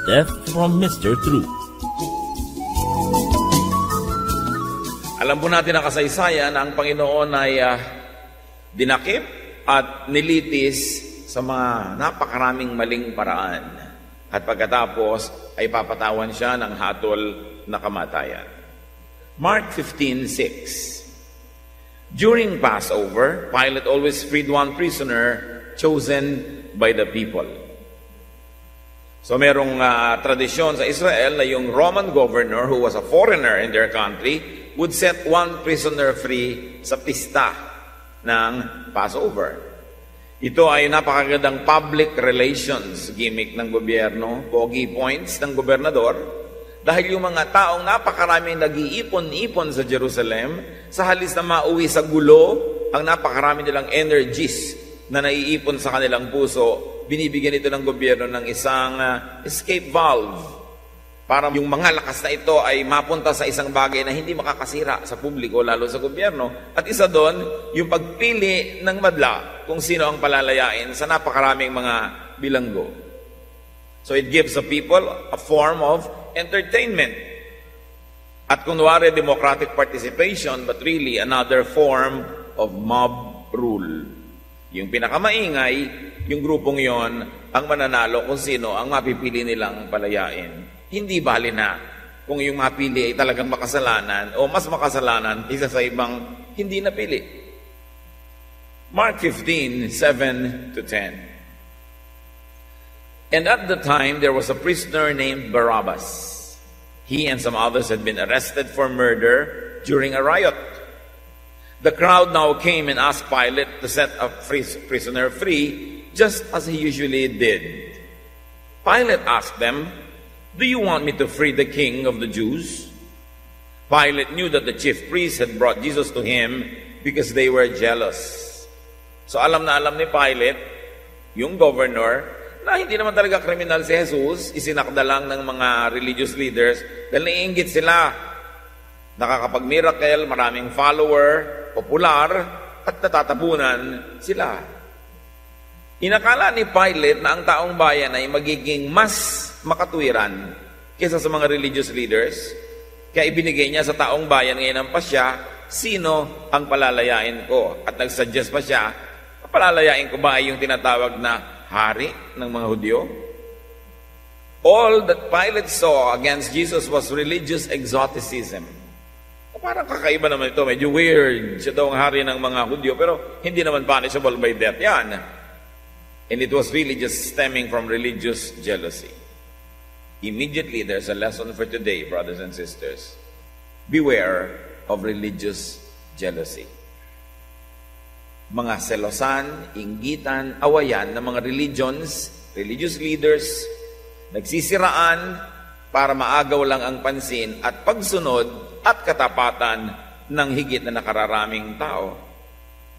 Death from Mr. Truth. Alam po natin ang kasaysayan na ang Panginoon ay dinakip at nilitis sa mga napakaraming maling paraan. At pagkatapos ay papatawan siya ng hatol na kamatayan. Mark 15:6. During Passover, Pilate always freed one prisoner chosen by the people. So merong tradisyon sa Israel na yung Roman governor who was a foreigner in their country would set one prisoner free sa pista ng Passover. Ito ay napakagandang public relations gimmick ng gobyerno, pogi points ng gobernador, dahil yung mga taong napakaraming nag-iipon-ipon sa Jerusalem, sa halis na mauwi sa gulo, ang napakarami nilang energies na naiipon sa kanilang puso, binibigyan ito ng gobyerno ng isang escape valve para yung mga lakas na ito ay mapunta sa isang bagay na hindi makakasira sa publiko, lalo sa gobyerno. At isa doon, yung pagpili ng madla kung sino ang palalayain sa napakaraming mga bilanggo. So it gives the people a form of entertainment. At kunwari democratic participation, but really another form of mob rule. Yung pinakamaingay, yung grupong yon ang mananalo kung sino ang mapipili nilang palayain. Hindi bali na kung yung mapili ay talagang makasalanan o mas makasalanan isa sa ibang hindi napili. Mark 15:7-10. And at the time, there was a prisoner named Barabbas. He and some others had been arrested for murder during a riot. The crowd now came and asked Pilate to set a prisoner free, just as he usually did. Pilate asked them, "Do you want me to free the king of the Jews?" Pilate knew that the chief priests had brought Jesus to him because they were jealous. So alam na alam ni Pilate, yung governor, na hindi naman talaga kriminal si Jesus, isinakda lang ng mga religious leaders dahil naiinggit sila. Nakakapag-miracle, maraming follower, popular, at natatabunan sila. Inakala ni Pilate na ang taong bayan ay magiging mas makatwiran kaysa sa mga religious leaders. Kaya ibinigay niya sa taong bayan ngayon ng pasya, sino ang palalayain ko? At nagsuggest pa siya, palalayain ko ba ay yung tinatawag na hari ng mga Hudyo? All that Pilate saw against Jesus was religious exoticism. Parang kakaiba naman ito, medyo weird. Siya daw ang hari ng mga Hudyo, pero hindi naman punishable by death yan. And it was really just stemming from religious jealousy. Immediately, there's a lesson for today, brothers and sisters. Beware of religious jealousy. Mga selosan, inggitan, awayan ng mga religions, religious leaders, nagsisiraan para maagaw lang ang pansin at pagsunod at katapatan ng higit na nakararaming tao.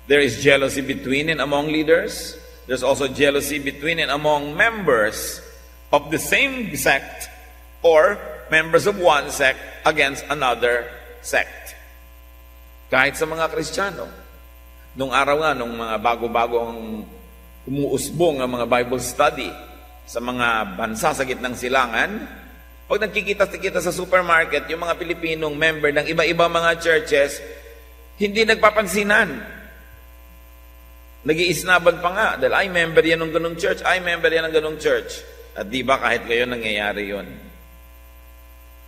There is jealousy between and among leaders. There's also jealousy between and among members of the same sect or members of one sect against another sect. Kahit sa mga Kristiyano. Nung araw nga, nung mga bago-bagong umuusbong ang mga Bible study sa mga bansa sa gitnang silangan, pag nagkikita-kita sa supermarket, yung mga Pilipinong member ng iba-iba mga churches, hindi nagpapansinan. Nag-iisnaban pa nga, dahil ay member yan ng ganung church, ay member yan ng ganung church. At di ba kahit ngayon nangyayari yun?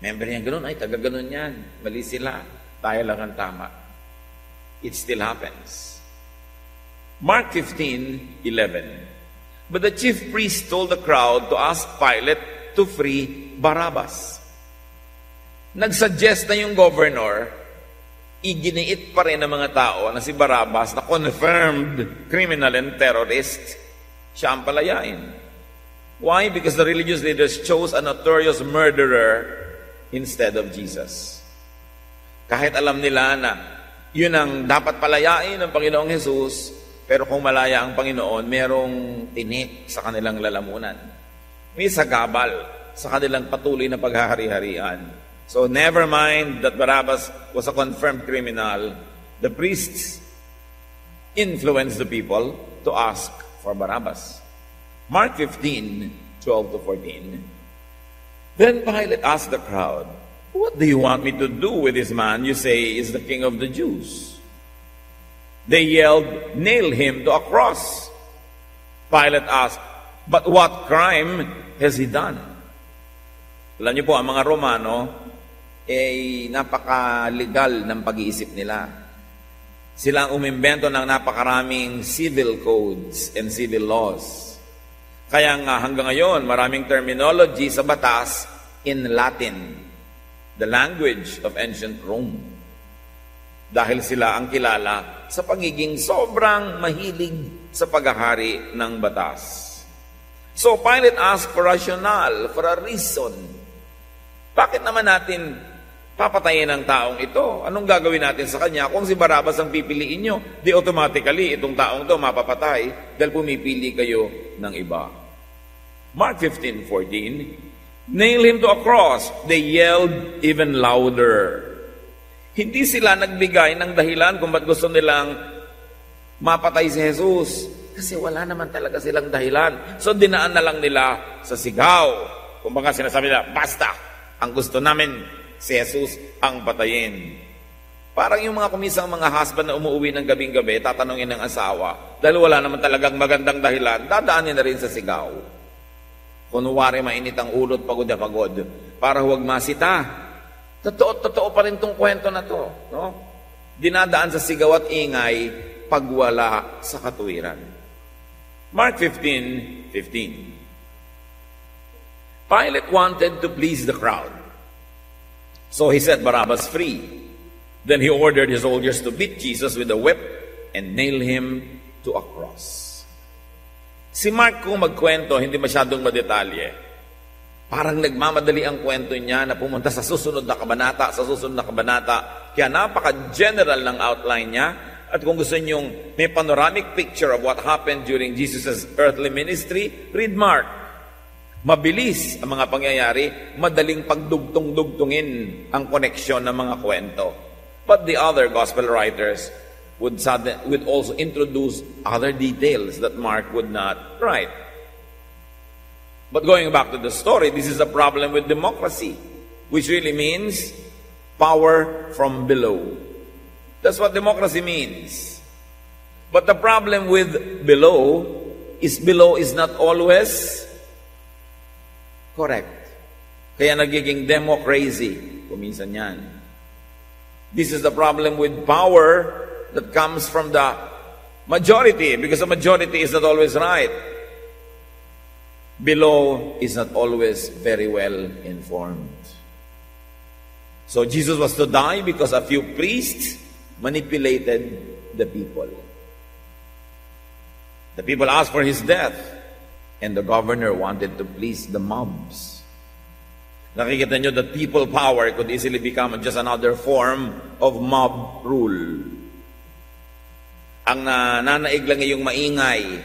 Member yan ganun, ay taga-ganun yan. Mali sila, tayo lang ang tama. It still happens. Mark 15:11. But the chief priest told the crowd to ask Pilate to free Barabbas. Nagsuggest na yung governor, iginiit pa rin ng mga tao na si Barabbas na confirmed criminal and terrorist, siya ang palayain. Why? Because the religious leaders chose a notorious murderer instead of Jesus. Kahit alam nila na yun ang dapat palayain ng Panginoong Jesus, pero kung malaya ang Panginoon, merong tinik sa kanilang lalamunan. May sagabal sa kanilang patuloy na paghahari-harian. So never mind that Barabbas was a confirmed criminal. The priests influenced the people to ask for Barabbas. Mark 15:12-14. Then Pilate asked the crowd, "What do you want me to do with this man you say is the king of the Jews?" They yelled, "Nail him to a cross." Pilate asked, "But what crime has he done?" Alam niyo po, ang mga Romano, napaka-legal ng pag-iisip nila. Sila ang umimbento ng napakaraming civil codes and civil laws. Kaya nga hanggang ngayon, maraming terminology sa batas in Latin, the language of ancient Rome. Dahil sila ang kilala sa pagiging sobrang mahilig sa paghahari ng batas. So Pilate asked for a rationale, for a reason. Bakit naman natin papatayin ang taong ito? Anong gagawin natin sa kanya? Kung si Barabbas ang pipiliin nyo, di automatically itong taong to mapapatay dahil pumipili kayo ng iba. Mark 15:14, "Nail him to a cross." They yelled even louder. Hindi sila nagbigay ng dahilan kung ba't gusto nilang mapatay si Jesus. Kasi wala naman talaga silang dahilan. So dinaan na lang nila sa sigaw. Kung baka sinasabi nila, basta, ang gusto namin, si Jesus ang patayin. Parang yung mga kumisang mga husband na umuwi ng gabing-gabi, tatanungin ng asawa, dahil wala naman talagang magandang dahilan, dadaanin na rin sa sigaw. Kunwari mainit ang ulot, pagod na pagod, para huwag masita. Totoo pa rin tong kwento na to. No? Dinadaan sa sigaw at ingay, pagwala sa katuwiran. Mark 15:15. Pilate wanted to please the crowd. So he set Barabbas free. Then he ordered his soldiers to beat Jesus with a whip and nail him to a cross. Si Mark kung magkwento, hindi masyadong madetalye. Parang nagmamadali ang kwento niya na pumunta sa susunod na kabanata, Kaya napaka-general ng outline niya. At kung gusto niyong may panoramic picture of what happened during Jesus' earthly ministry, read Mark. Mabilis ang mga pangyayari, madaling pagdugtong-dugtungin ang koneksyon ng mga kwento. But the other gospel writers would also introduce other details that Mark would not write. But going back to the story, this is a problem with democracy, which really means power from below. That's what democracy means. But the problem with below is not always correct. Kaya nagiging democracy. Kuminsan yan. This is the problem with power that comes from the majority, because the majority is not always right. Below is not always very well informed. So Jesus was to die because a few priests manipulated the people. The people asked for his death, and the governor wanted to please the mobs. Nakikita nyo that people power could easily become just another form of mob rule. Ang nanaig lang yung maingay,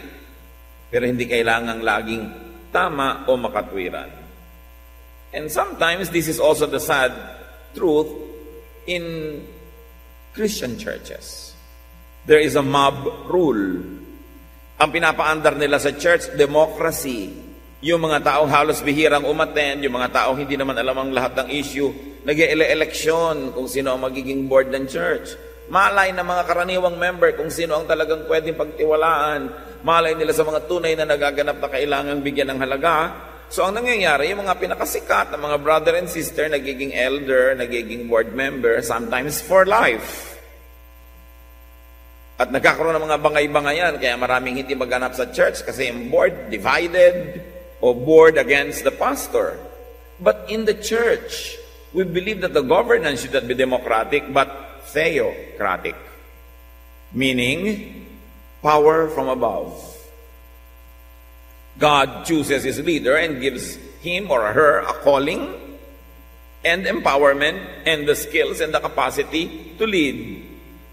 pero hindi kailangang laging tama o makatwiran. And sometimes this is also the sad truth in Christian churches. There is a mob rule. Ang pinapaandar nila sa church, democracy. Yung mga taong halos bihirang umattend, yung mga taong hindi naman alam ang lahat ng issue, nag-e-eleksyon kung sino ang magiging board ng church. Malay na mga karaniwang member kung sino ang talagang pwedeng pagtiwalaan. Malay nila sa mga tunay na nagaganap na kailangang bigyan ng halaga. So ang nangyayari, yung mga pinakasikat na mga brother and sister, nagiging elder, nagiging board member, sometimes for life. At nagkakaroon ng mga bangay-bangayan, kaya maraming hindi maganap sa church kasi yung board divided o board against the pastor. But in the church, we believe that the governance should not be democratic, but theocratic, meaning power from above. God chooses his leader and gives him or her a calling and empowerment and the skills and the capacity to lead.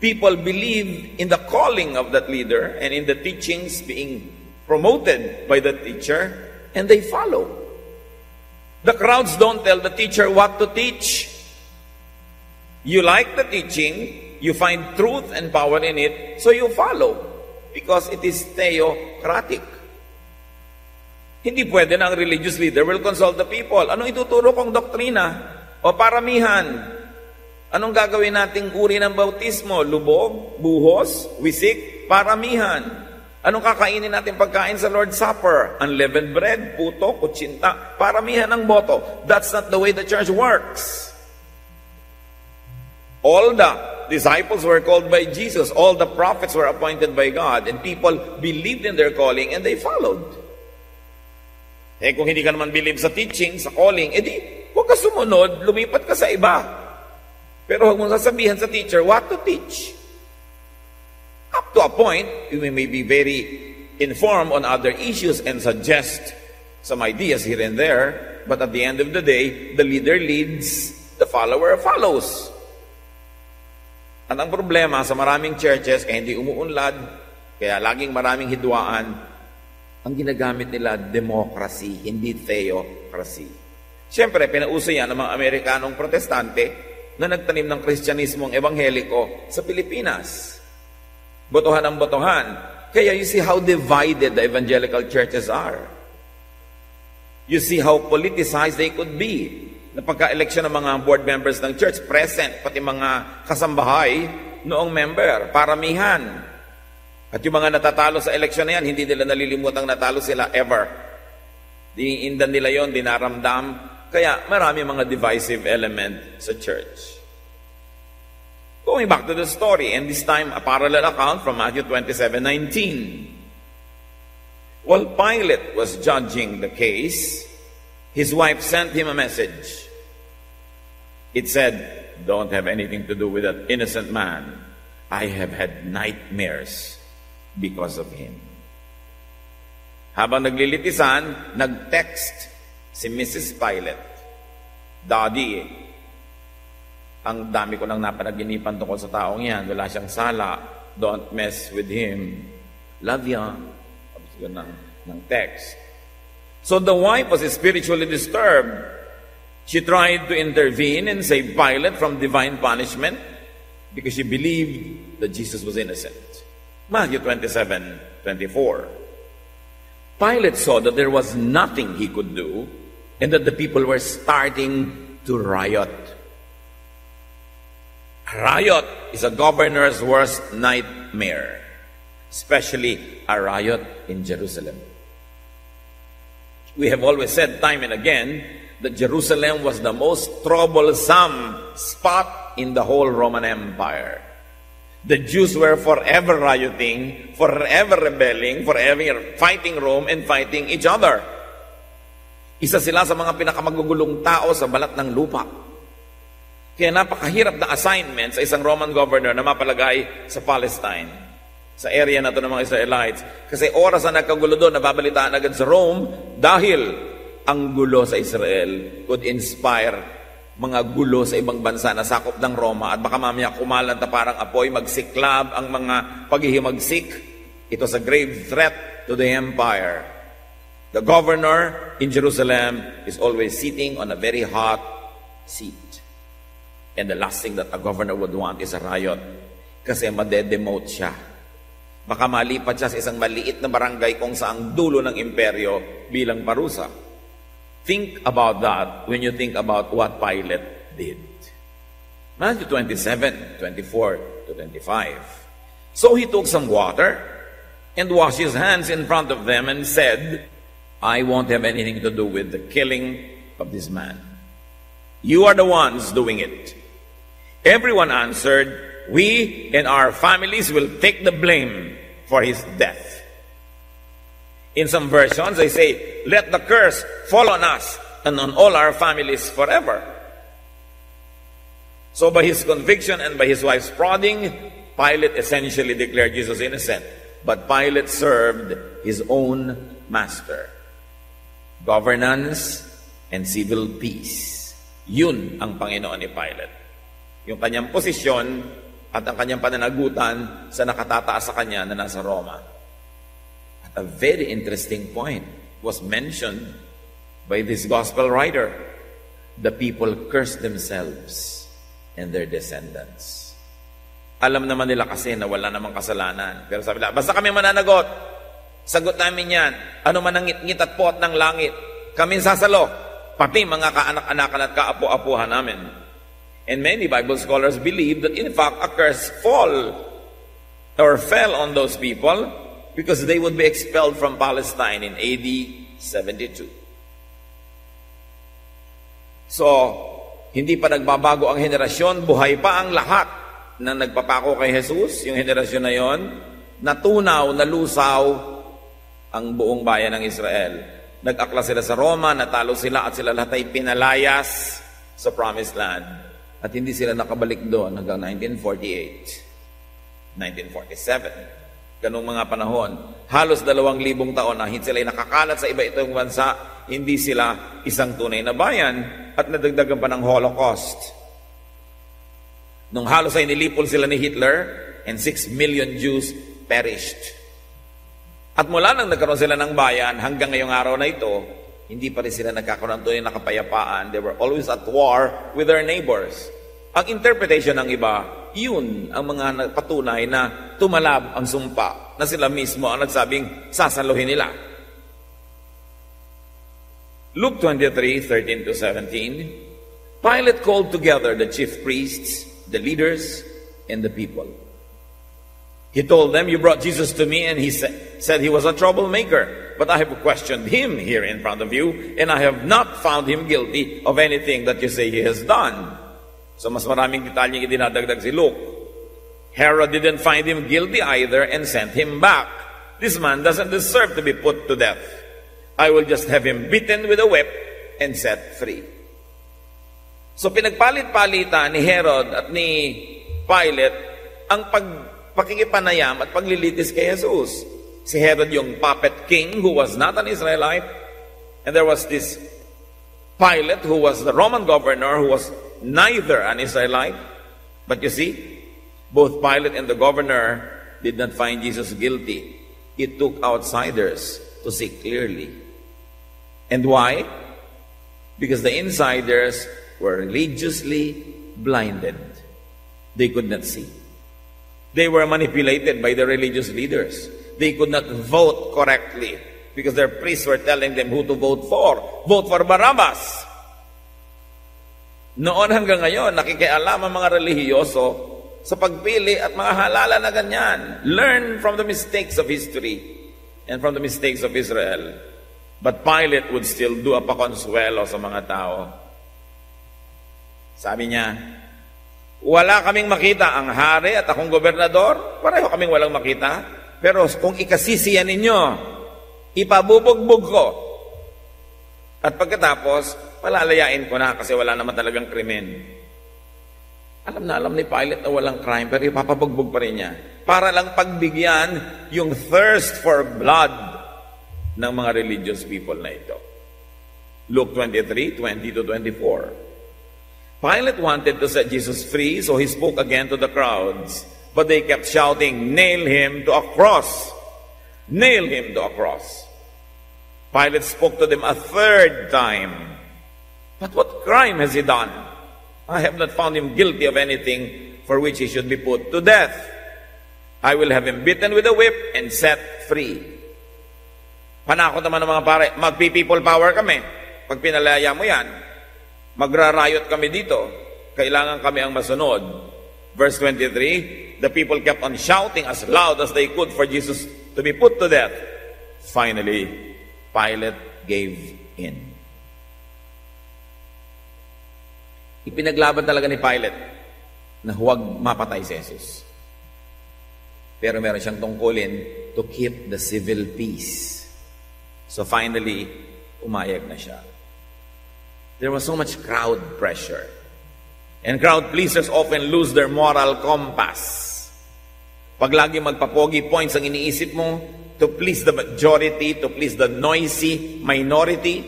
People believe in the calling of that leader and in the teachings being promoted by the teacher, and they follow. The crowds don't tell the teacher what to teach. You like the teaching, you find truth and power in it, so you follow, because it is theocratic. Hindi pwede na ang religious leader will consult the people. Anong ituturo kong doktrina? O paramihan? Anong gagawin nating uri ng bautismo? Lubog? Buhos? Wisik? Paramihan. Anong kakainin natin pagkain sa Lord's Supper? Unleavened bread? Puto? Kutsinta? Paramihan ang boto. That's not the way the church works. All the disciples were called by Jesus. All the prophets were appointed by God. And people believed in their calling and they followed. Kung hindi ka naman believe sa teaching, sa calling, edi huwag ka sumunod, lumipat ka sa iba. Pero huwag mong sasabihan sa teacher what to teach. Up to a point, you may be very informed on other issues and suggest some ideas here and there, but at the end of the day, the leader leads, the follower follows. At ang problema sa maraming churches, kaya hindi umuunlad, kaya laging maraming hidwaan, ang ginagamit nila, democracy, hindi theocracy. Siyempre, pinauso yan ng mga Amerikanong protestante na nagtanim ng Kristyanismong ebangheliko sa Pilipinas. Botohan ang botohan. Kaya you see how divided the evangelical churches are. You see how politicized they could be. Na pagka-eleksyon ng mga board members ng church, present, pati mga kasambahay noong member, paramihan. At yung mga natatalo sa eleksyon na yan, hindi nila nalilimutang natalo sila ever. Diindan nila yon, dinaramdam. Kaya marami mga divisive element sa church. Going back to the story, and this time a parallel account from Matthew 27:19. While Pilate was judging the case, his wife sent him a message. It said, "Don't have anything to do with that innocent man. I have had nightmares because of him." Habang naglilitisan, nag-text si Mrs. Pilate, "Daddy, ang dami ko nang napanaginipan tungkol sa taong yan. Wala siyang sala. Don't mess with him. Love ya." Tapos yun ng text. So the wife was spiritually disturbed. She tried to intervene and save Pilate from divine punishment because she believed that Jesus was innocent. Matthew 27:24. Pilate saw that there was nothing he could do and that the people were starting to riot. A riot is a governor's worst nightmare, especially a riot in Jerusalem. We have always said time and again that Jerusalem was the most troublesome spot in the whole Roman Empire. The Jews were forever rioting, forever rebelling, forever fighting Rome and fighting each other. Isa sila sa mga pinakamagugulong tao sa balat ng lupa. Kaya napakahirap na assignment sa isang Roman governor na mapalagay sa Palestine, sa area na to ng mga Israelites. Kasi oras na nagkagulo doon, nababalitaan agad sa Rome dahil ang gulo sa Israel could inspire mga gulo sa ibang bansa na sakop ng Roma at baka mamaya kumalat na parang apoy, magsiklab ang mga paghihimagsik. It was a grave threat to the empire. The governor in Jerusalem is always sitting on a very hot seat. And the last thing that a governor would want is a riot. Kasi madedemote siya. Baka malipat siya sa isang maliit na barangay kung saang dulo ng imperyo bilang parusa. Think about that when you think about what Pilate did. Matthew 27:24-25. So he took some water and washed his hands in front of them and said, "I won't have anything to do with the killing of this man. You are the ones doing it." Everyone answered, "We and our families will take the blame for his death." In some versions, they say, "Let the curse fall on us and on all our families forever." So by his conviction and by his wife's prodding, Pilate essentially declared Jesus innocent. But Pilate served his own master. Governance and civil peace. Yun ang Panginoon ni Pilate. Yung kanyang posisyon at ang kanyang pananagutan sa nakatataas sa kanya na nasa Roma. A very interesting point was mentioned by this gospel writer. The people cursed themselves and their descendants. Alam naman nila kasi na wala namang kasalanan. Pero sabi nila, basta kami mananagot. Sagot namin yan, ano man ang ngit-ngit at puot ng langit, kami sasalo, pati mga kaanak-anakan at kaapu-apuhan namin. And many Bible scholars believe that in fact a curse fell on those people because they would be expelled from Palestine in AD 72. So, hindi pa nagbabago ang henerasyon, buhay pa ang lahat na nagpapako kay Jesus, yung henerasyon na yon, natunaw, nalusaw ang buong bayan ng Israel. Nag-akla sila sa Roma, natalo sila at sila lahat ay pinalayas sa Promised Land. At hindi sila nakabalik doon hanggang 1948, 1947. Ganong mga panahon. Halos 2,000 taon na hindi sila ay nakakalat sa iba-itong bansa, hindi sila isang tunay na bayan at nadagdagan pa ng Holocaust. Nung halos ay nilipol sila ni Hitler and 6 million Jews perished. At mula nang nagkaroon sila ng bayan, hanggang ngayong araw na ito, hindi pa rin sila nagkakaroon ng tunay na kapayapaan. They were always at war with their neighbors. Ang interpretation ng iba, yun ang mga patunay na tumalab ang sumpa, na sila mismo ang nagsabing sasaluhin nila. Luke 23:13-17, Pilate called together the chief priests, the leaders, and the people. He told them, you brought Jesus to me, and he said he was a troublemaker. But I have questioned him here in front of you, and I have not found him guilty of anything that you say he has done. So mas maraming detalyeng idinadagdag si Luke. Herod didn't find him guilty either and sent him back. This man doesn't deserve to be put to death. I will just have him beaten with a whip and set free. So pinagpalit-palitan ni Herod at ni Pilate ang pakikipanayam at paglilitis kay Jesus. Si Herod yung puppet king who was not an Israelite, and there was this Pilate who was the Roman governor who was neither an Israelite. But you see, both Pilate and the governor did not find Jesus guilty. It took outsiders to see clearly. And why? Because the insiders were religiously blinded. They could not see. They were manipulated by the religious leaders. They could not vote correctly because their priests were telling them who to vote for. Vote for Barabbas. Noon hanggang ngayon, nakikialam ang mga relihiyoso sa pagpili at mga halala na ganyan. Learn from the mistakes of history and from the mistakes of Israel. But Pilate would still do a pakonsuelo sa mga tao. Sabi niya, wala kaming makita, ang hari at akong gobernador, pareho kaming walang makita. Pero kung ikasisiyan ninyo, ipabubugbog ko. At pagkatapos, palalayain ko na kasi wala naman talagang krimen. Alam na alam ni Pilate na walang crime, pero ipapabugbog pa rin niya. Para lang pagbigyan yung thirst for blood ng mga religious people na ito. Luke 23:20-24. Pilate wanted to set Jesus free, so he spoke again to the crowds. But they kept shouting, nail him to a cross. Nail him to a cross. Pilate spoke to them a third time. But what crime has he done? I have not found him guilty of anything for which he should be put to death. I will have him beaten with a whip and set free. Panakot naman ng mga pare, magpi-people power kami. Pag pinalaya mo yan, magra-riot kami dito. Kailangan kami ang masunod. Verse 23, the people kept on shouting as loud as they could for Jesus to be put to death. Finally, Pilate gave in. Ipinaglaban talaga ni Pilate na huwag mapatay si Jesus. Pero meron siyang tungkulin to keep the civil peace. So finally, umayag na siya. There was so much crowd pressure. And crowd pleasers often lose their moral compass. Pag lagi magpapogi points ang iniisip mo to please the majority, to please the noisy minority,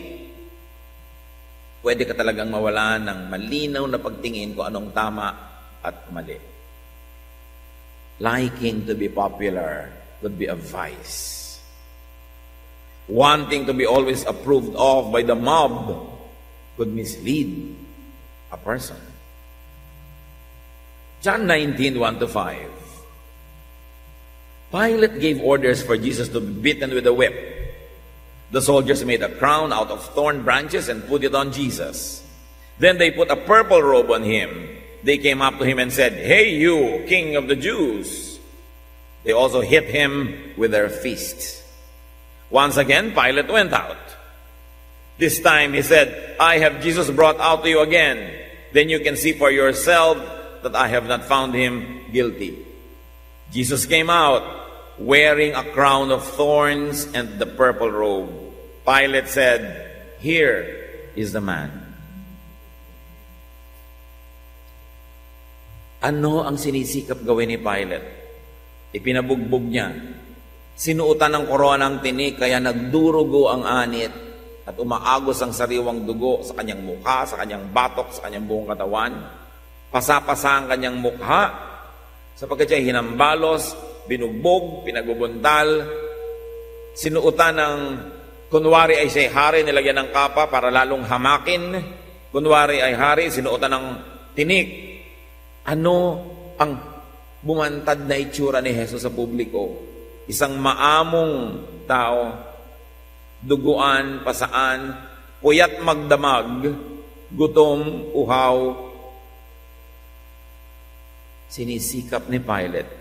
pwede ka talagang mawala ng malinaw na pagtingin kung anong tama at mali. Liking to be popular would be a vice. Wanting to be always approved of by the mob could mislead a person. John 19:1-5. Pilate gave orders for Jesus to be beaten with a whip. The soldiers made a crown out of thorn branches and put it on Jesus. Then they put a purple robe on him. They came up to him and said, "Hey, you, King of the Jews." They also hit him with their fists. Once again, Pilate went out. This time he said, "I have Jesus brought out to you again. Then you can see for yourself that I have not found him guilty." Jesus came out wearing a crown of thorns and the purple robe. Pilate said, "Here is the man." Ano ang sinisikap gawin ni Pilate? Ipinabugbog niya. Sinuutan ng korona ng tinik, kaya nagdurugo ang anit at umaagos ang sariwang dugo sa kanyang mukha, sa kanyang batok, sa kanyang buong katawan. Pasa-pasa ang kanyang mukha, sapagkat siya hinambalos, binugbog, pinagbubuntal. Sinuutan ng, kunwari ay siya hari, nilagyan ng kapa para lalong hamakin. Kunwari ay hari, sinuutan ng tinik. Ano ang bumantad na itsura ni Jesus sa publiko? Isang maamong tao, duguan, pasaan, puyat magdamag, gutom, uhaw. Sinisikap ni Pilate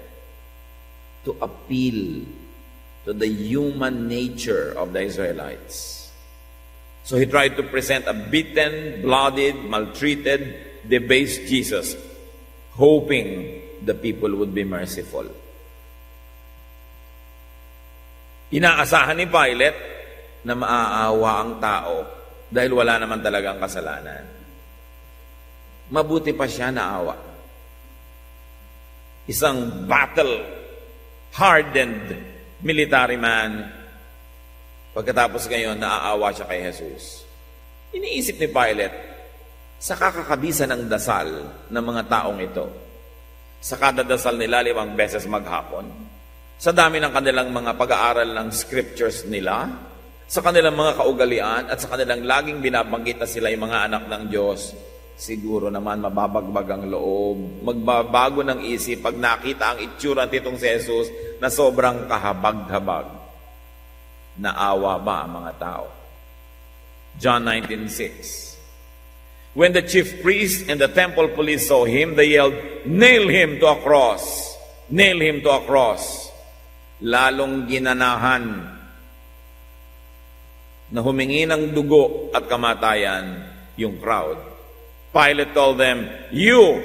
to appeal to the human nature of the Israelites. So he tried to present a beaten, bloodied, maltreated, debased Jesus, hoping the people would be merciful. Inaasahan ni Pilate na maaawa ang tao dahil wala naman talagang kasalanan. Mabuti pa siya naawa. Isang battle-hardened military man, pagkatapos ngayon, naaawa siya kay Jesus. Iniisip ni Pilate, sa kakakabisa ng dasal ng mga taong ito, sa kada dasal nila 5 beses maghapon, sa dami ng kanilang mga pag-aaral ng scriptures nila, sa kanilang mga kaugalian, at sa kanilang laging binabanggit na sila ay mga anak ng Diyos, siguro naman mababagbag ang loob, magbabago ng isip pag nakita ang itsura nitong si Jesus na sobrang kahabag-habag. Naawa ba ang mga tao? John 19:6. When the chief priest and the temple police saw him, they yelled, "Nail him to a cross! Nail him to a cross!" Lalong ginanahan na humingi ng dugo at kamatayan yung crowd. Pilate told them, "You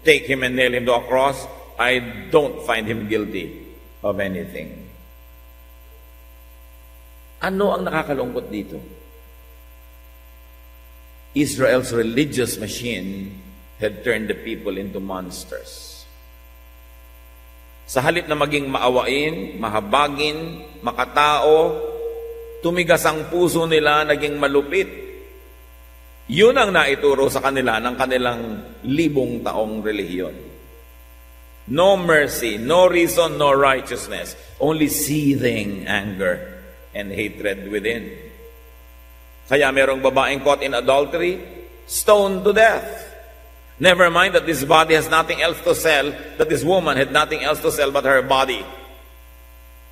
take him and nail him to a cross. I don't find him guilty of anything." Ano ang nakakalungkot dito? Israel's religious machine had turned the people into monsters. Sa halip na maging maawain, mahabagin, makatao, tumigas ang puso nila, naging malupit. Yun ang naituro sa kanila ng kanilang 1,000 taong relihiyon. No mercy, no reason, no righteousness. Only seething anger and hatred within. Kaya merong babaeng caught in adultery, stoned to death. Never mind that this body has nothing else to sell, that this woman had nothing else to sell but her body.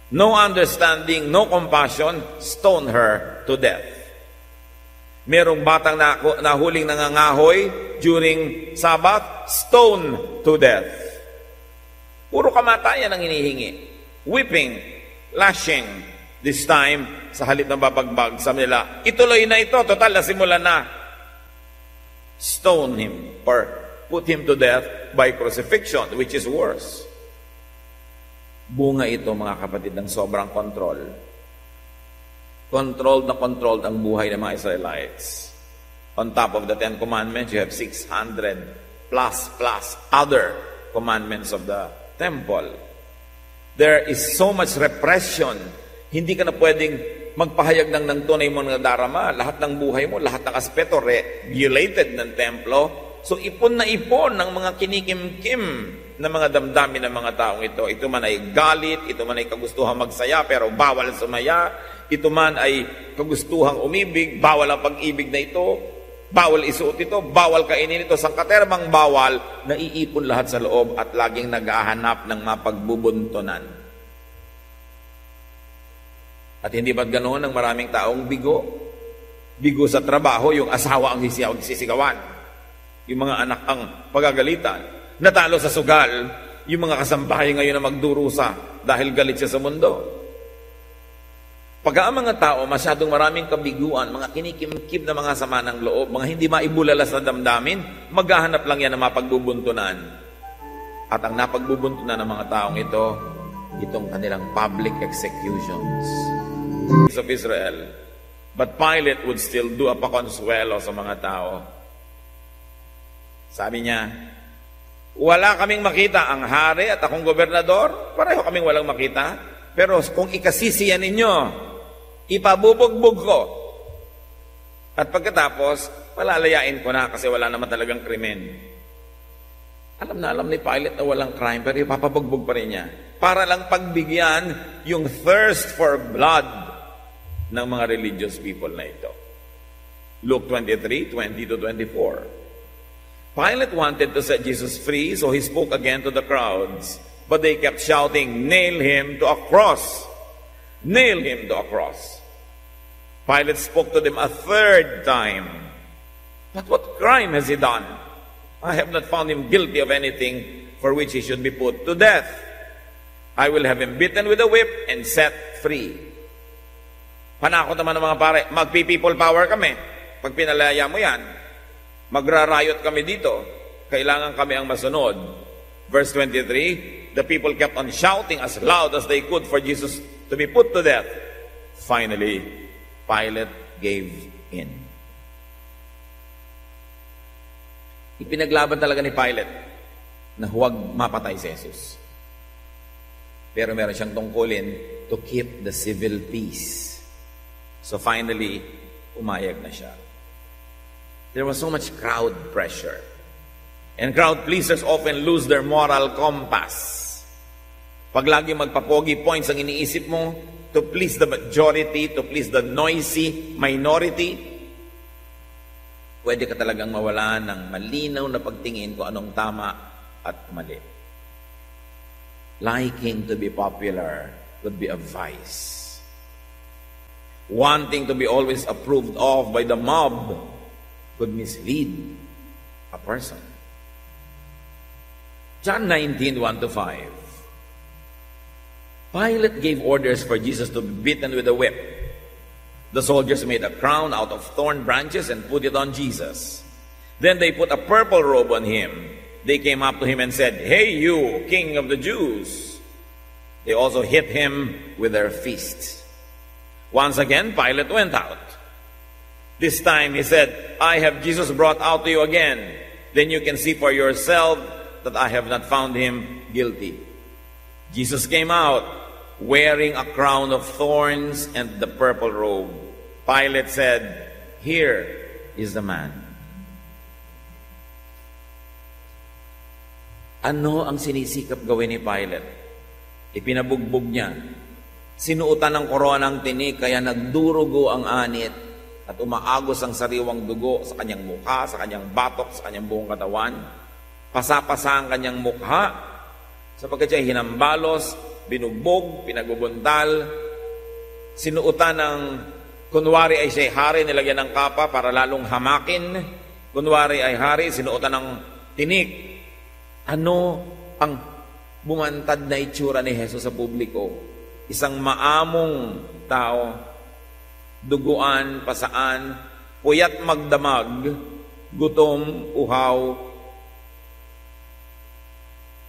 No understanding, no compassion, stone her to death. Merong batang nahuling nangangahoy during Sabbath, stone to death. Puro kamatayan ang hinihingi. Whipping, lashing. This time, sa halip ng babagbag sa nila, ituloy na ito, total na simula na. Stone him or put him to death by crucifixion, which is worse. Bunga ito, mga kapatid, ng sobrang control. Controlled na controlled ang buhay ng mga Israelites. On top of the 10 commandments, you have 600 plus other commandments of the temple. There is so much repression. Hindi ka na pwedeng magpahayag ng tunay mo na darama. Lahat ng buhay mo, lahat ng aspeto regulated ng templo. So ipon na ipon ng mga kinikim-kim na mga damdamin ng mga taong ito. Ito man ay galit, ito man ay kagustuhang magsaya pero bawal sumaya. Ito man ay kagustuhang umibig, bawal ang pag-ibig na ito. Bawal isuot ito, bawal kainin ito. Sangkaterbang bawal, naiipon lahat sa loob at laging naghahanap ng mapagbubuntunan. At hindi ba't ganoon ang maraming taong bigo? Bigo sa trabaho, yung asawa ang sisigawan. Yung mga anak ang pagagalitan. Natalo sa sugal, yung mga kasambahay ngayon na magdurusa dahil galit siya sa mundo. Pag ang mga tao masyadong maraming kabiguan, mga kinikimkim na mga sama ng loob, mga hindi maibulalas na damdamin, maghahanap lang yan ng mapagbubuntunan. At ang napagbubuntunan ng mga taong ito, itong kanilang public executions of Israel. But Pilate would still do a pakonsuelo sa mga tao. Sabi niya, wala kaming makita ang hari at akong gobernador, pareho kaming walang makita. Pero kung ikasisiyan ninyo, ipabubugbog ko. At pagkatapos, palalayain ko na kasi wala naman talagang krimen. Alam na alam ni Pilate na walang crime, pero ipapabugbog pa rin niya. Para lang pagbigyan yung thirst for blood ng mga religious people na ito. Luke 23:20-24. Pilate wanted to set Jesus free, so he spoke again to the crowds. But they kept shouting, "Nail him to a cross! Nail him to a cross!" Pilate spoke to them a third time. "But what crime has he done? I have not found him guilty of anything for which he should be put to death. I will have him beaten with a whip and set free." Panakot naman ng mga pare, magpi-people power kami. Pag pinalaya mo yan, magra-riot kami dito. Kailangan kami ang masunod. Verse 23, the people kept on shouting as loud as they could for Jesus to be put to death. Finally, Pilate gave in. Ipinaglaban talaga ni Pilate na huwag mapatay si Jesus. Pero meron siyang tungkulin to keep the civil peace. So finally, umayag na siya. There was so much crowd pressure. And crowd pleasers often lose their moral compass. Pag lagi magpapogi points ang iniisip mo, to please the majority, to please the noisy minority, pwede ka talagang mawala ng malinaw na pagtingin kung anong tama at mali. Liking to be popular would be a vice. Wanting to be always approved of by the mob could mislead a person. John 19:1-5. Pilate gave orders for Jesus to be beaten with a whip. The soldiers made a crown out of thorn branches and put it on Jesus. Then they put a purple robe on him. They came up to him and said, "Hey you, King of the Jews." They also hit him with their fists. Once again, Pilate went out. This time he said, "I have Jesus brought out to you again. Then you can see for yourself that I have not found him guilty." Jesus came out wearing a crown of thorns and the purple robe. Pilate said, "Here is the man." Ano ang sinisikap gawin ni Pilate? Ipinabugbog niya. Sinuutan ng koronang tinik, kaya nagdurugo ang anit at umaagos ang sariwang dugo sa kanyang mukha, sa kanyang batok, sa kanyang buong katawan. Pasapasa ang kanyang mukha, sapagkat siya hinambalos, binugbog, pinagbubuntal. Sinuutan ng, kunwari ay siya hari, nilagyan ng kapa para lalong hamakin. Kunwari ay hari, sinuutan ng tinik. Ano ang bumantad na itsura ni Jesus sa publiko? Isang maamong tao, duguan, pasaan, puyat magdamag, gutom, uhaw.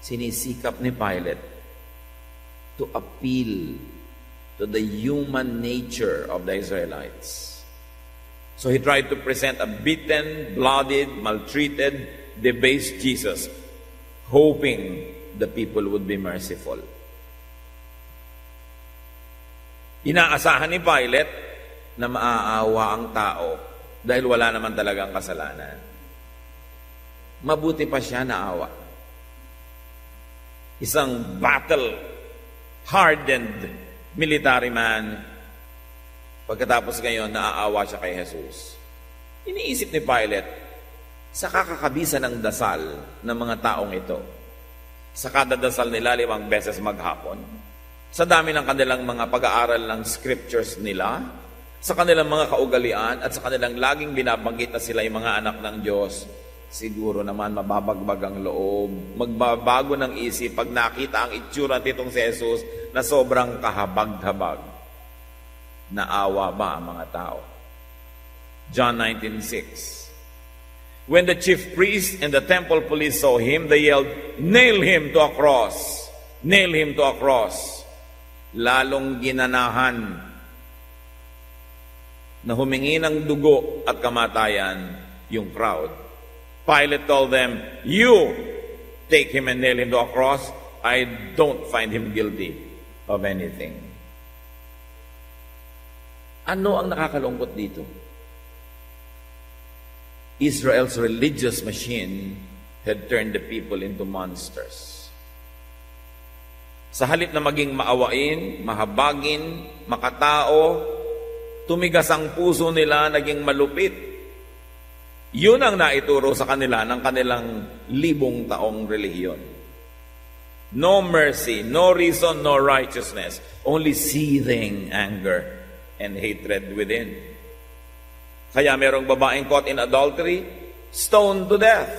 Sinisikap ni Pilate to appeal to the human nature of the Israelites. So he tried to present a beaten, bloodied, maltreated, debased Jesus, hoping the people would be merciful. Inaasahan ni Pilate na maaawa ang tao dahil wala naman talagang kasalanan. Mabuti pa siya naawa. Isang battle-hardened military man. Pagkatapos ngayon, naaawa siya kay Jesus. Iniisip ni Pilate, sa kakakabisan ng dasal ng mga taong ito, sa kada dasal nila 5 beses maghapon, sa dami ng kanilang mga pag-aaral ng scriptures nila, sa kanilang mga kaugalian, at sa kanilang laging binabanggit na sila yung mga anak ng Diyos, siguro naman mababagbag ang loob, magbabago ng isip pag nakita ang itsura nitong si Jesus na sobrang kahabag-habag. Naawa ba ang mga tao? John 19:6. When the chief priest and the temple police saw him, they yelled, "Nail him to a cross! Nail him to a cross!" Lalong ginanahan na humingi ng dugo at kamatayan yung crowd. Pilate told them, "You take him and nail him to a cross. I don't find him guilty of anything." Ano ang nakakalungkot dito? Israel's religious machine had turned the people into monsters. Sa halip na maging maawain, mahabagin, makatao, tumigas ang puso nila, naging malupit. Yun ang naituro sa kanila ng kanilang 1,000 taong relihiyon. No mercy, no reason, no righteousness. Only seething anger and hatred within. Kaya merong babaeng caught in adultery, stoned to death.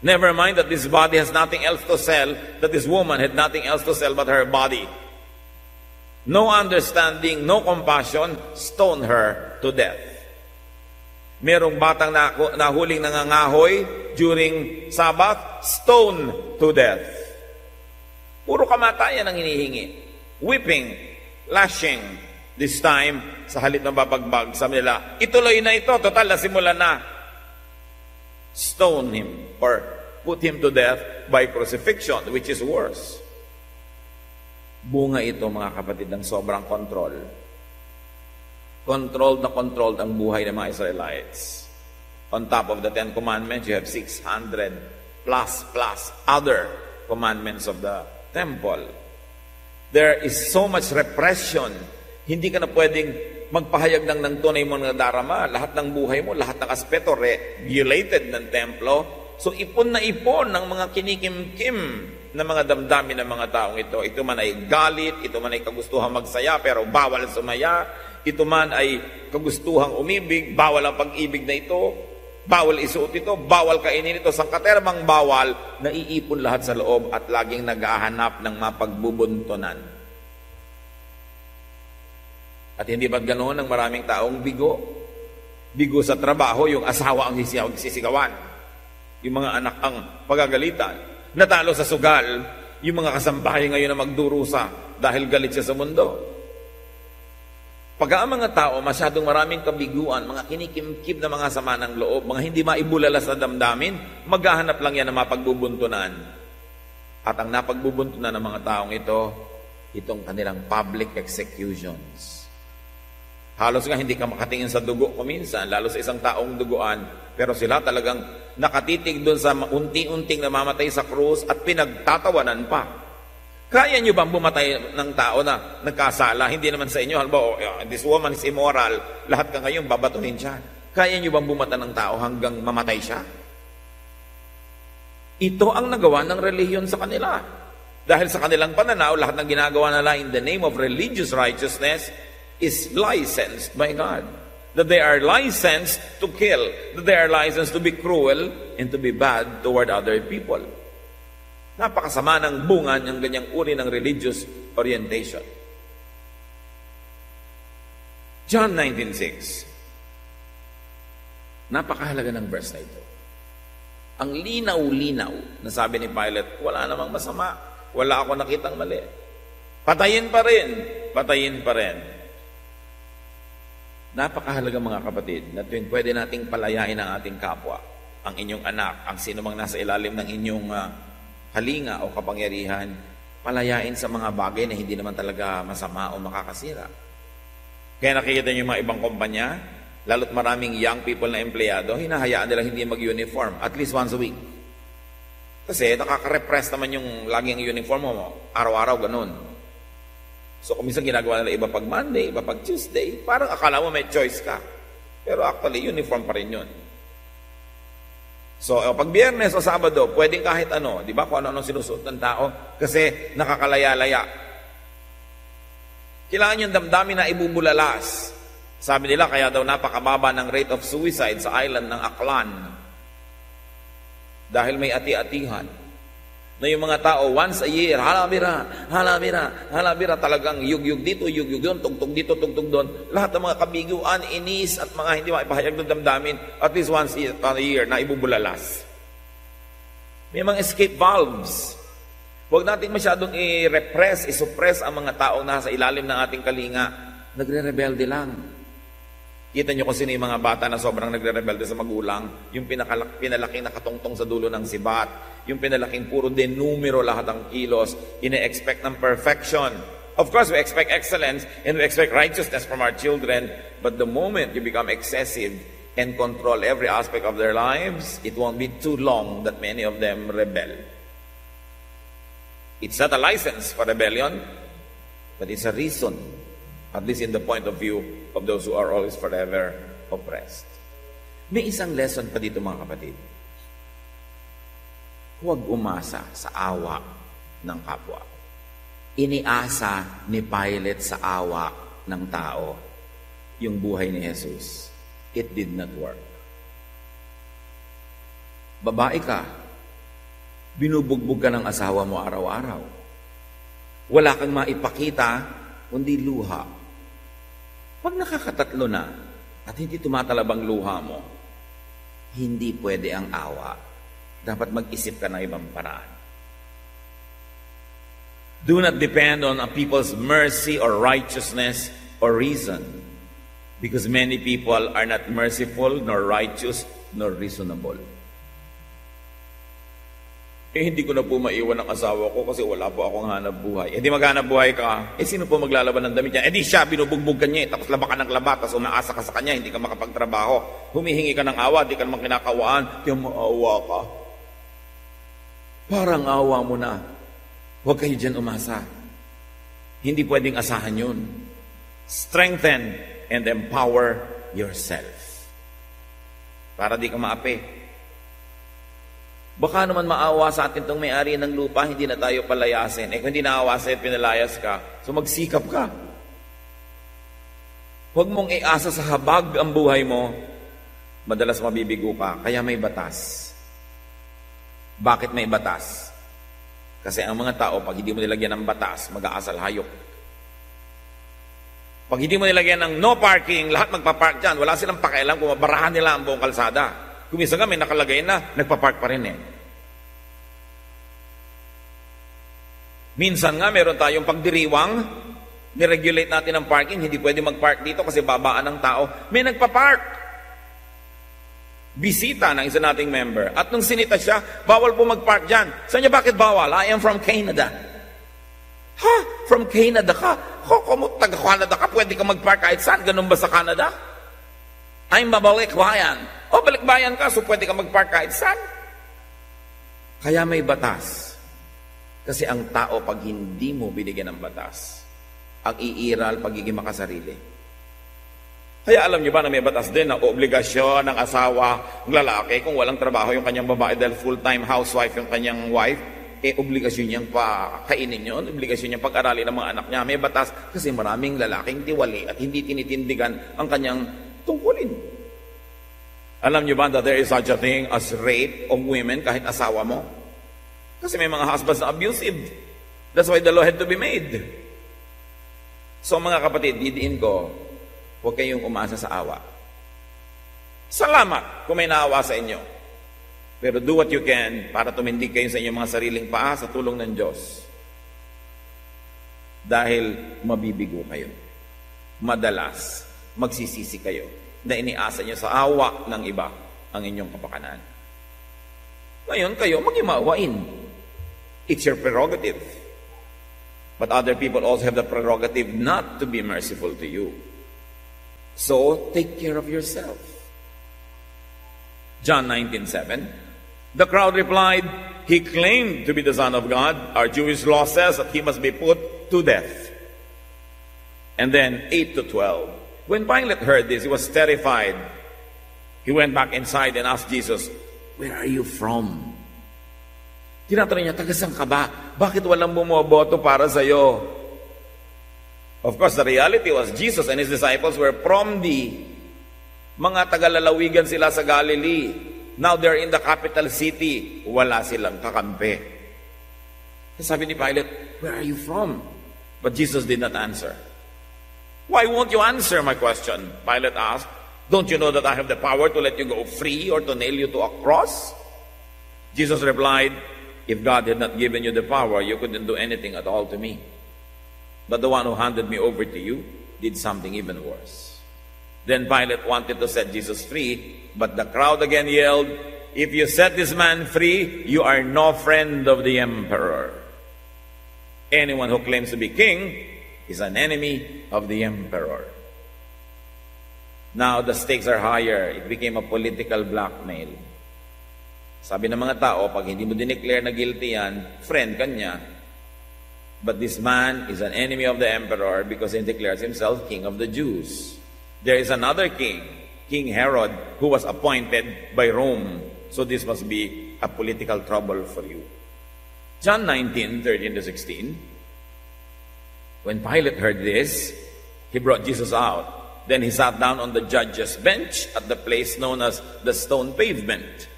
Never mind that this body has nothing else to sell, that this woman had nothing else to sell but her body. No understanding, no compassion, stone her to death. Merong batang nahuling nangangahoy during Sabbath, stone to death. Puro kamatayan ang hinihingi. Whipping, lashing. This time, sa halip ng babagbag, sabi nila, ituloy na ito, total na simulan na. Stone him or put him to death by crucifixion, which is worse. Bunga ito, mga kapatid, ng sobrang control. Controlled ang buhay ng mga Israelites. On top of the 10 commandments, you have 600 plus other commandments of the temple. There is so much repression. Hindi ka na pwedeng magpahayag ng tunay mo na darama. Lahat ng buhay mo, lahat ng aspeto regulated ng templo. So ipon na ipon ng mga kinikimkim na mga damdamin ng mga taong ito. Ito man ay galit, ito man ay kagustuhang magsaya pero bawal sumaya. Ito man ay kagustuhang umibig, bawal ang pag-ibig na ito. Bawal isuot ito, bawal kainin ito. Sangkaterbang bawal, naiipon lahat sa loob at laging naghahanap ng mapagbubuntunan. At hindi ba't ganoon ang maraming taong bigo? Bigo sa trabaho, yung asawa ang sisigawan. Yung mga anak ang pagagalitan. Natalo sa sugal, yung mga kasambahay ngayon na magdurusa dahil galit siya sa mundo. Pag ang mga tao masyadong maraming kabiguan, mga kinikimkim na mga sama ng loob, mga hindi maibulala sa damdamin, maghahanap lang yan ng mapagbubuntunan. At ang napagbubuntunan ng mga taong ito, itong kanilang public executions. Halos nga hindi ka makatingin sa dugo kuminsan, lalo sa isang taong duguan, pero sila talagang nakatitig doon sa unti-unting namamatay sa krus at pinagtatawanan pa. Kaya nyo bang bumatay ng tao na nagkasala? Hindi naman sa inyo, halimbawa, this woman is immoral, lahat ka ngayon babatuhin siya. Kaya nyo bang bumata ng tao hanggang mamatay siya? Ito ang nagawa ng relihiyon sa kanila. Dahil sa kanilang pananaw, lahat ng ginagawa nila in the name of religious righteousness is licensed by God. That they are licensed to kill. That they are licensed to be cruel and to be bad toward other people. Napakasama ng bunga ng ganyang uri ng religious orientation. John 19:6. Napakahalaga ng verse na ito. Ang linaw-linaw na sabi ni Pilate, wala namang masama. Wala ako nakitang mali. Patayin pa rin. Patayin pa rin. Napakahalaga mga kapatid na tuwing pwede nating palayain ang ating kapwa, ang inyong anak, ang sino mang nasa ilalim ng inyong halinga o kapangyarihan, palayain sa mga bagay na hindi naman talaga masama o makakasira. Kaya nakikita niyo yung mga ibang kumpanya, lalo't maraming young people na empleyado, hinahayaan nila hindi mag-uniform at least once a week. Kasi nakaka-repress naman yung laging uniform mo, araw-araw ganun. So kung minsan ginagawa nila iba pag Monday, iba pag Tuesday, parang akala mo may choice ka. Pero actually, uniform pa rin yun. So pag Biyernes o Sabado, pwedeng kahit ano, di ba? Kung ano-ano sinusuot ng tao, kasi nakakalaya-laya. Kailangan yung damdamin na ibubulalas. Sabi nila, kaya daw napakababa ng rate of suicide sa island ng Aklan. Dahil may ati-atihan. Na yung mga tao, once a year, halabira, talagang yugyug dito, yugyug doon, tugtog dito, tugtog doon. Lahat ng mga kabiguan, inis, at mga hindi maipahayag ng damdamin, at least once a year, na ibubulalas. May mga escape valves. Huwag natin masyadong i-repress, i-suppress ang mga taong nasa ilalim ng ating kalinga. Nagre-rebelde lang. Kita nyo kung sino yung mga bata na sobrang nagre-rebelde sa magulang, yung pinalaking nakatungtong sa dulo ng sibat, yung pinalaking puro denumero lahat ang kilos, ine-expect ng perfection. Of course, we expect excellence and we expect righteousness from our children, but the moment you become excessive and control every aspect of their lives, it won't be too long that many of them rebel. It's not a license for rebellion, but it's a reason, at least in the point of view of those who are always forever oppressed. May isang lesson pa dito mga kapatid. Huwag umasa sa awa ng kapwa. Iniasa ni Pilate sa awa ng tao yung buhay ni Jesus. It did not work. Babae ka, binubugbog ka ng asawa mo araw-araw. Wala kang maipakita, kundi luha. Pag nakakatatlo na at hindi tumatalabang luha mo, hindi pwede ang awa. Dapat mag-isip ka ng ibang paraan. Do not depend on a people's mercy or righteousness or reason, because many people are not merciful, nor righteous, nor reasonable. Hindi ko na po maiwan ang asawa ko kasi wala po akong hanap buhay. Di maghanap buhay ka, sino po maglalaban ng damit niya? Di siya, binubugbog ka niya, tapos laba ka ng laba, tapos umaasa ka sa kanya, hindi ka makapagtrabaho. Humihingi ka ng awa, di ka naman kinakawaan, kaya maawa ka. Parang awa mo na. Huwag kayo dyan umasa. Hindi pwedeng asahan yun. Strengthen and empower yourself. Para di ka maapi. Baka naman maawa sa atin itong may-ari ng lupa, hindi na tayo palayasin. Kung hindi naawa sa'yo at pinalayas ka, so magsikap ka. Huwag mong iasa sa habag ang buhay mo, madalas mabibigo ka, kaya may batas. Bakit may batas? Kasi ang mga tao, pag hindi mo nilagyan ng batas, mag-aasal hayop. Pag hindi mo nilagyan ng no parking, lahat magpapark dyan, wala silang pakialam kung mabarahan nila ang buong kalsada. Kumisa nga may nakalagay na, nagpa-park pa rin Minsan nga meron tayong pagdiriwang, niregulate natin ang parking, hindi pwede mag-park dito kasi babaan ng tao. May nagpa-park. Bisita ng isa nating member. At nung sinita siya, bawal po mag-park dyan. Saan niya, bakit bawal? I am from Canada. Ha? From Canada ka? Kung taga-Canada ka, pwede ka mag-park kahit saan? Ganun ba sa Canada? I'm balikbayan. Balikbayan ka, so pwede ka mag-park kahit saan. Kaya may batas. Kasi ang tao, pag hindi mo binigyan ng batas, ang iiral, pagiging makasarili. Kaya alam niyo ba na may batas din na obligasyon ng asawa, ng lalaki, kung walang trabaho yung kanyang babae dahil full-time housewife yung kanyang wife, obligasyon niyang pakainin yun, obligasyon niyang pag-aralin ng mga anak niya. May batas kasi maraming lalaking tiwali at hindi tinitindigan ang kanyang tungkulin. Alam niyo ba that there is such a thing as rape of women kahit asawa mo? Kasi may mga husbands na abusive. That's why the law had to be made. So mga kapatid, didiin ko, huwag kayong umasa sa awa. Salamat kung may naawa sa inyo. Pero do what you can para tumindig kayo sa inyong mga sariling paa sa tulong ng Diyos. Dahil mabibigo kayo. Madalas, magsisisi kayo na iniasa niyo sa awa ng iba ang inyong kapakanan. Ngayon kayo, maging maawain. It's your prerogative. But other people also have the prerogative not to be merciful to you. So, take care of yourself. John 19:7. The crowd replied, "He claimed to be the Son of God. Our Jewish law says that he must be put to death." And then 8-12. When Pilate heard this, he was terrified. He went back inside and asked Jesus, "Where are you from?" Tinatanong niya, taga saan ka ba? Bakit walang bumoboto para sa'yo? Of course, the reality was Jesus and His disciples were from the mga tagalalawigan sila sa Galilee. Now they're in the capital city. Wala silang kakampi. Sabi ni Pilate, where are you from? But Jesus did not answer. Why won't you answer my question? Pilate asked. Don't you know that I have the power to let you go free or to nail you to a cross? Jesus replied, if God had not given you the power, you couldn't do anything at all to me. But the one who handed me over to you did something even worse. Then Pilate wanted to set Jesus free, but the crowd again yelled, if you set this man free, you are no friend of the emperor. Anyone who claims to be king is an enemy of the emperor. Now the stakes are higher. It became a political blackmail. Sabi ng mga tao, pag hindi mo dineclare na guilty yan, friend ka niya. But this man is an enemy of the emperor because he declares himself king of the Jews. There is another king, King Herod, who was appointed by Rome. So this must be a political trouble for you. John 19:13-16. When Pilate heard this, he brought Jesus out. Then he sat down on the judge's bench at the place known as the stone pavement.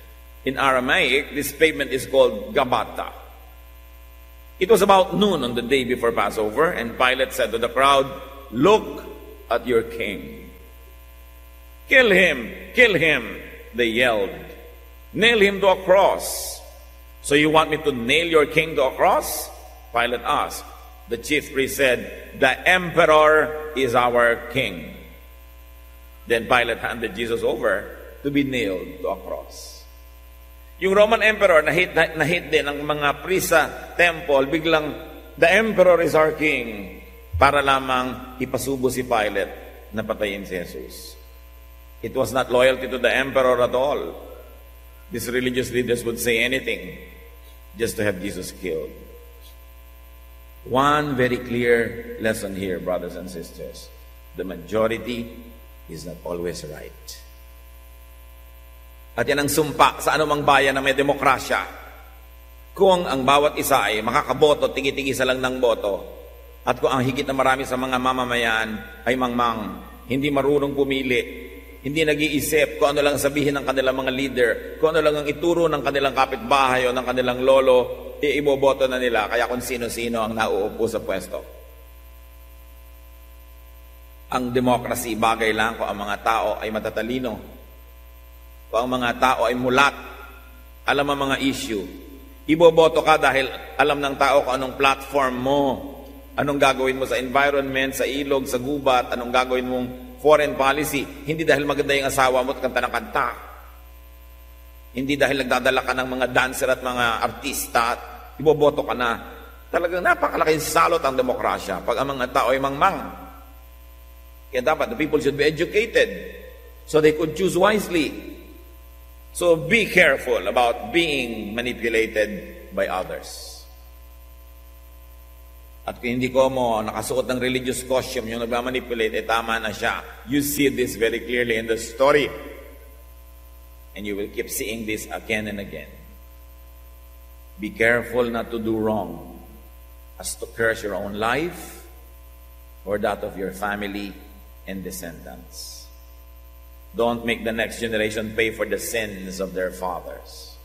In Aramaic, this pavement is called Gabata. It was about noon on the day before Passover, and Pilate said to the crowd, look at your king. Kill him, they yelled. Nail him to a cross. So you want me to nail your king to a cross? Pilate asked. The chief priest said, the emperor is our king. Then Pilate handed Jesus over to be nailed to a cross. Yung Roman emperor, na-hit din ng mga priest sa temple, biglang, the emperor is our king, para lamang ipasubo si Pilate na patayin si Jesus. It was not loyalty to the emperor at all. These religious leaders would say anything just to have Jesus killed. One very clear lesson here, brothers and sisters. The majority is not always right. At yan ang sumpa sa anumang bayan na may demokrasya. Kung ang bawat isa ay makakaboto, tigi-tigisa lang ng boto, at kung ang higit na marami sa mga mamamayan ay mangmang, hindi marunong pumili, hindi nag-iisip kung ano lang sabihin ng kanilang mga leader, kung ano lang ang ituro ng kanilang kapitbahay o ng kanilang lolo, iboboto na nila, kaya kung sino-sino ang nauupo sa pwesto. Ang demokrasi, bagay lang kung ang mga tao ay matatalino. Kung ang mga tao ay mulat, alam ang mga issue, iboboto ka dahil alam ng tao kung anong platform mo, anong gagawin mo sa environment, sa ilog, sa gubat, anong gagawin mong foreign policy. Hindi dahil maganda yung asawa mo at kanta ng kanta. Hindi dahil nagdadala ka ng mga dancer at mga artista, iboboto ka na. Talagang napakalaking salot ang demokrasya pag ang mga tao ay mangmang. Kaya dapat the people should be educated so they could choose wisely. So be careful about being manipulated by others. At kung hindi ko mo nakasuot ng religious costume yung nagmamanipulate, tama na siya. You see this very clearly in the story. And you will keep seeing this again and again. Be careful not to do wrong, as to curse your own life or that of your family and descendants. Don't make the next generation pay for the sins of their fathers.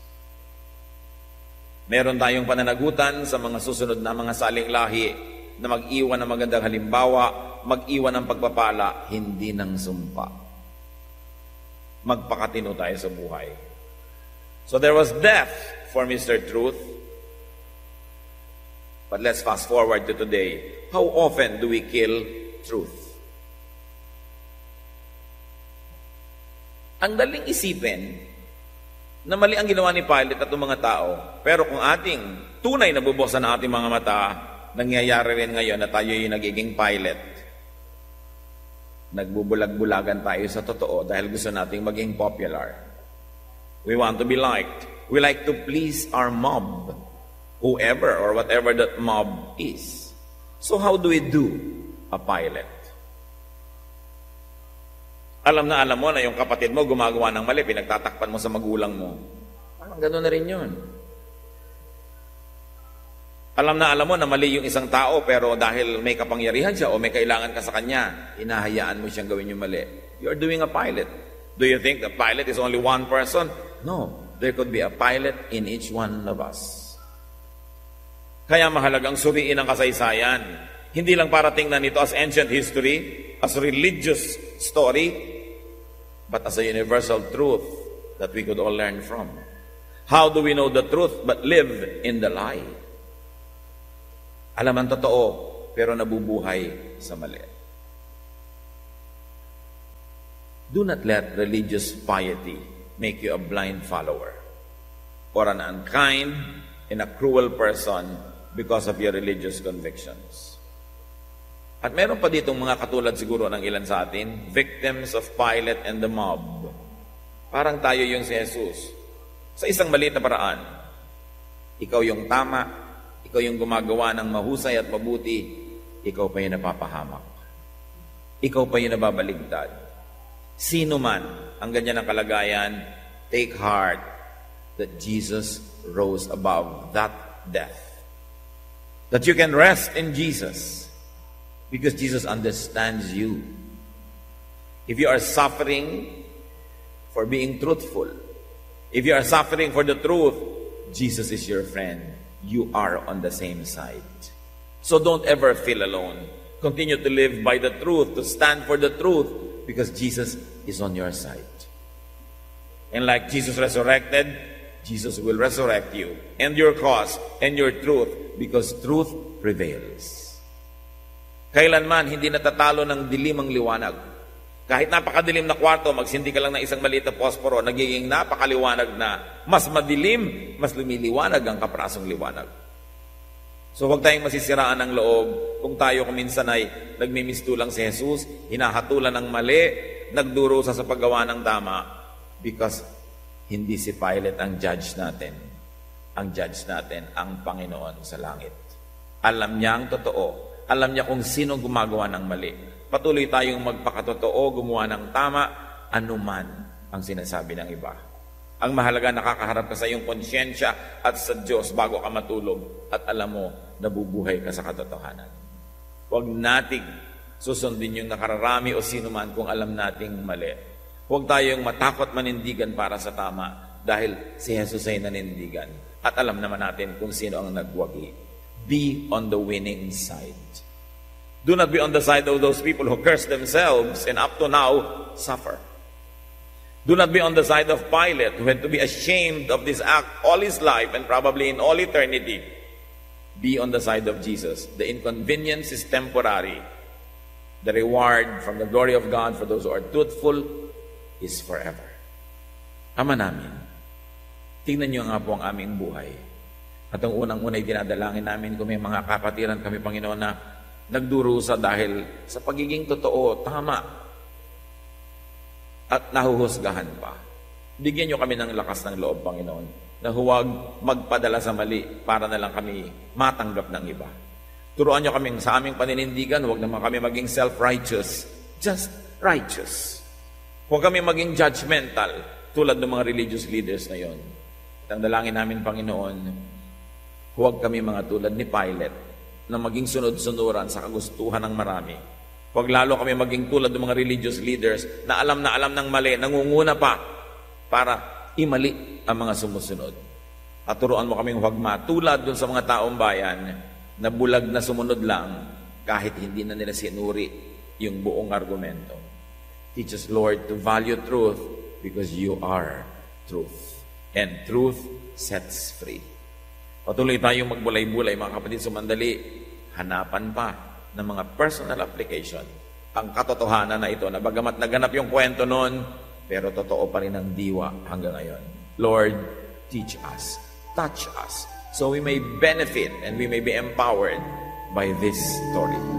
Meron tayong pananagutan sa mga susunod na mga saling lahi na mag-iwan ng magandang halimbawa, mag-iwan ng pagpapala, hindi ng sumpa. Magpakatino tayo sa buhay. So there was death for Mr. Truth. But let's fast forward to today. How often do we kill truth? Ang daling isipin na mali ang ginawa ni Pilate at ng mga tao, pero kung ating tunay na bubuksan ang ating mga mata, nangyayari rin ngayon na tayo yung nagiging Pilate. Nagbubulag-bulagan tayo sa totoo dahil gusto nating maging popular. We want to be liked. We like to please our mob, whoever or whatever that mob is. So how do we do a Pilate? Alam mo na yung kapatid mo gumagawa ng mali, pinagtatakpan mo sa magulang mo. Parang gano'n na rin yun. Alam mo na mali yung isang tao, pero dahil may kapangyarihan siya o may kailangan ka sa kanya, hinahayaan mo siyang gawin yung mali. You're doing a pilot. Do you think the pilot is only one person? No. There could be a pilot in each one of us. Kaya mahalagang suriin ang kasaysayan. Hindi lang para tingnan ito as ancient history, as religious story, but as a universal truth that we could all learn from. How do we know the truth but live in the lie? Alam ang totoo, pero nabubuhay sa mali. Do not let religious piety make you a blind follower or an unkind and a cruel person because of your religious convictions. At meron pa ditong mga katulad siguro ng ilan sa atin, victims of Pilate and the mob. Parang tayo yung si Jesus. Sa isang maliit na paraan, ikaw yung tama, ikaw yung gumagawa ng mahusay at mabuti, ikaw pa yung napapahamak. Ikaw pa yung nababaligtad. Sino man ang ganyan ang kalagayan, take heart that Jesus rose above that death. That you can rest in Jesus because Jesus understands you. If you are suffering for being truthful, if you are suffering for the truth, Jesus is your friend. You are on the same side. So don't ever feel alone. Continue to live by the truth, to stand for the truth, because Jesus is on your side. And like Jesus resurrected, Jesus will resurrect you and your cause and your truth, because truth prevails. Kailanman hindi natatalo ng dilim ang liwanag. Kahit napakadilim na kwarto, magsindi ka lang ng isang maliit na posporo, nagiging napakaliwanag na. Mas madilim, mas lumiliwanag ang kaprasong liwanag. So huwag tayong masisiraan ng loob kung tayo kuminsan ay nagmimistulang si Jesus, hinahatulan ng mali, nagdurusa sa paggawa ng tama, because hindi si Pilate ang judge natin. Ang judge natin, ang Panginoon sa langit. Alam niya ang totoo. Alam niya kung sino gumagawa ng mali. Patuloy tayong magpakatotoo, gumawa ng tama, anuman ang sinasabi ng iba. Ang mahalaga, nakakaharap ka sa iyong konsyensya at sa Diyos bago ka matulog at alam mo, nabubuhay ka sa katotohanan. Huwag nating susundin yung nakararami o sino man kung alam nating mali. Huwag tayong matakot manindigan para sa tama dahil si Jesus ay nanindigan. At alam naman natin kung sino ang nagwagi. Be on the winning side. Do not be on the side of those people who curse themselves and up to now suffer. Do not be on the side of Pilate, who had to be ashamed of this act all his life and probably in all eternity. Be on the side of Jesus. The inconvenience is temporary. The reward from the glory of God for those who are truthful is forever. Ama namin, tingnan niyo nga po ang aming buhay. At ang unang-unay dinadalangin namin kung may mga kapatiran kami, Panginoon, na nagdurusa dahil sa pagiging totoo, tama, at nahuhusgahan pa. Bigyan niyo kami ng lakas ng loob, Panginoon, na huwag magpadala sa mali para na lang kami matanggap ng iba. Turuan niyo kami sa aming paninindigan, huwag naman kami maging self-righteous, just righteous. Huwag kami maging judgmental tulad ng mga religious leaders na yon. At ang dalangin namin, Panginoon, huwag kami mga tulad ni Pilate na maging sunod-sunuran sa kagustuhan ng marami. Huwag lalo kami maging tulad ng mga religious leaders na alam ng mali, nangunguna pa para imali ang mga sumusunod. At turuan mo kaming huwag matulad dun sa mga taong bayan na bulag na sumunod lang kahit hindi na nila sinuri yung buong argumento. Teach us, Lord, to value truth because you are truth. And truth sets free. Patuloy tayong magbulay-bulay, mga kapatid, sumandali, hanapan pa ng mga personal application ang katotohanan na ito, na bagamat naganap yung kwento noon, pero totoo pa rin ang diwa hanggang ngayon. Lord, teach us, touch us, so we may benefit and we may be empowered by this story.